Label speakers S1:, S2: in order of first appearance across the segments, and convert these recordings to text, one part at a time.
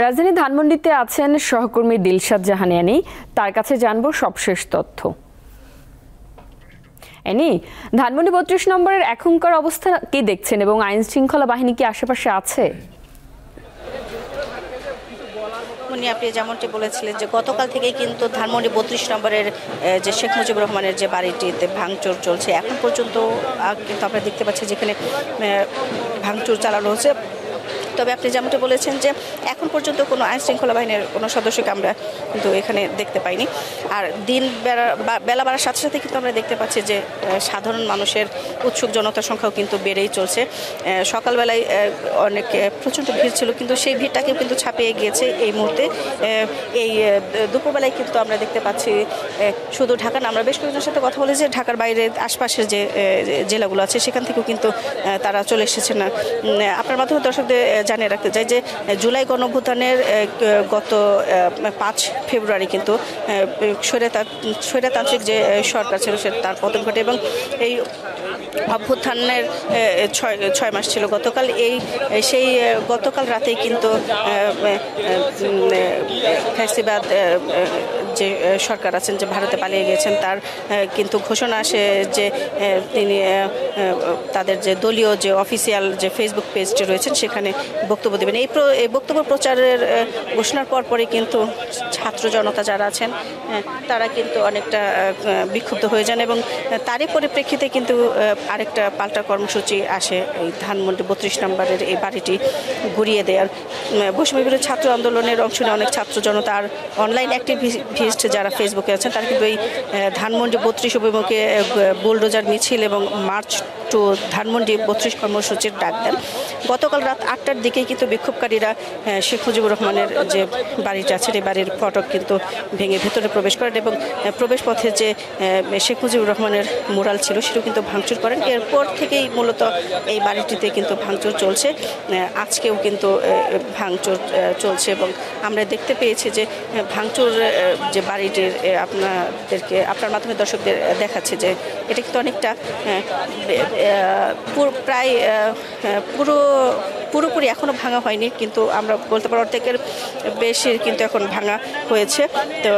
S1: রাজধানী ধানমন্ডিতে আছেন সহকর্মী দিলশাদ জাহানিয়ানি। তার কাছে জানবো সবশেষ তথ্য। এনি, ধানমন্ডি ৩২ নম্বরের এখনকার অবস্থা কি দেখছেন এবং আইন শৃঙ্খলা বাহিনী কি আশেপাশে আছে?
S2: আপনি যেমনটি বলেছিলেন যে গতকাল থেকেই কিন্তু ধানমন্ডি ৩২ নম্বরের যে শেখ মুজিবুর রহমানের যে বাড়িটিতে ভাঙচুর চলছে, এখন পর্যন্ত কিন্তু আমরা দেখতে পাচ্ছি যেখানে ভাঙচুর চালানো হচ্ছে। তবে আপনি যেমনটি বলেছেন যে এখন পর্যন্ত কোনো আইন শৃঙ্খলা বাহিনীর কোনো সদস্যকে আমরা কিন্তু এখানে দেখতে পাইনি। আর দিন বেলা বাড়ার সাথে সাথে কিন্তু আমরা দেখতে পাচ্ছি যে সাধারণ মানুষের উৎসুক জনতার সংখ্যাও কিন্তু বেড়েই চলছে। সকালবেলায় অনেক প্রচণ্ড ভিড় ছিল, কিন্তু সেই ভিড়টাকে কিন্তু ছাপিয়ে গিয়েছে এই মুহূর্তে। এই দুপুরবেলায় কিন্তু আমরা দেখতে পাচ্ছি শুধু ঢাকা না, আমরা বেশ কয়েকজনের সাথে কথা বলে যে ঢাকার বাইরে আশপাশের যে জেলাগুলো আছে সেখান থেকেও কিন্তু তারা চলে এসেছে। না আপনার মাধ্যমে দর্শকদের জানিয়ে রাখতে চাই যে জুলাই গণঅভ্যুত্থানের গত ৫ ফেব্রুয়ারি কিন্তু স্বৈরতান্ত্রিক যে সরকার ছিল সে তার পতন ঘটে এবং এই অভ্যুত্থানের ৬ মাস ছিল গতকাল। সেই গতকাল রাতেই কিন্তু ফ্যাসিবাদ যে সরকার আছেন, যে ভারতে পালিয়ে গিয়েছেন, তার কিন্তু ঘোষণা আসে যে তিনি তাদের যে দলীয় যে অফিসিয়াল যে ফেসবুক পেজটি রয়েছেন সেখানে বক্তব্য দেবেন। এই বক্তব্য প্রচারের ঘোষণার পরপরই কিন্তু ছাত্র জনতা যারা আছেন তারা কিন্তু অনেকটা বিক্ষুব্ধ হয়ে যান এবং তারই পরিপ্রেক্ষিতে কিন্তু আরেকটা পাল্টা কর্মসূচি আসে এই ধানমন্ডি ৩২ নম্বরের এই বাড়িটি ঘুরিয়ে দেওয়ার। বৈষম্যবিরোধী ছাত্র আন্দোলনের অংশ নেয় অনেক ছাত্র জনতা আর অনলাইন অ্যাক্টিভিস্ট যারা ফেসবুকে আছেন তারা কিন্তু এই ধানমন্ডি ৩২ অভিমুখে বুলডোজার মিছিল এবং মার্চ টু ধানমন্ডি ৩২ কর্মসূচির ডাক দেন। গতকাল রাত ৮টার দিকেই কিন্তু বিক্ষোভকারীরা শেখ মুজিবুর রহমানের যে বাড়িটা আছে এই বাড়ির ফটক কিন্তু ভেঙে ভেতরে প্রবেশ করেন এবং প্রবেশ পথে যে শেখ মুজিবুর রহমানের মুরাল ছিল সেটাও কিন্তু ভাঙচুর করেন। এরপর থেকেই মূলত এই বাড়িটিতে কিন্তু ভাঙচুর চলছে। আজকেও কিন্তু ভাঙচুর চলছে এবং আমরা দেখতে পেয়েছি যে ভাঙচুর যে বাড়িটির আপনার মাধ্যমে দর্শকদের দেখাচ্ছে যে এটা কিন্তু অনেকটা প্রায় পুরোপুরি এখনও ভাঙা হয়নি, কিন্তু আমরা বলতে পারি অর্ধেকের বেশি কিন্তু এখন ভাঙা হয়েছে। তো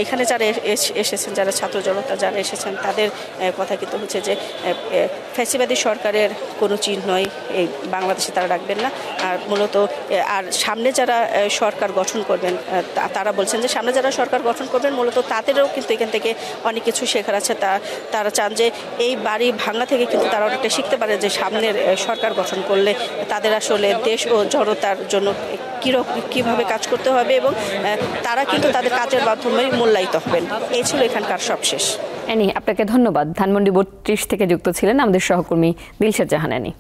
S2: এখানে যারা এসেছেন, যারা ছাত্র জনতা যারা এসেছেন তাদের কথা কিন্তু হচ্ছে যে ফ্যাসিবাদী সরকারের কোনো চিহ্নই এই বাংলাদেশে তারা রাখবেন না। আর মূলত আর সামনে যারা সরকার গঠন করবেন তারা বলছেন যে সামনে যারা সরকার গঠন করবেন মূলত তাদেরও কিন্তু এখান থেকে অনেক কিছু শেখার আছে। তারা চান যে এই বাড়ি ভাঙা থেকে কিন্তু তারা অনেকটা শিখতে পারে যে সামনের সরকার গঠন করলে তাদের আসলে দেশ ও জনতার জন্য কিভাবে কাজ করতে হবে এবং তারা কিন্তু তাদের কাজের মাধ্যমে মূল্যায়িত হবেন। এই ছিল এখানকার সবশেষ।
S1: আপনাকে ধন্যবাদ। ধানমন্ডি ৩২ থেকে যুক্ত ছিলেন আমাদের সহকর্মী দিলশাদ জাহানিয়ানি।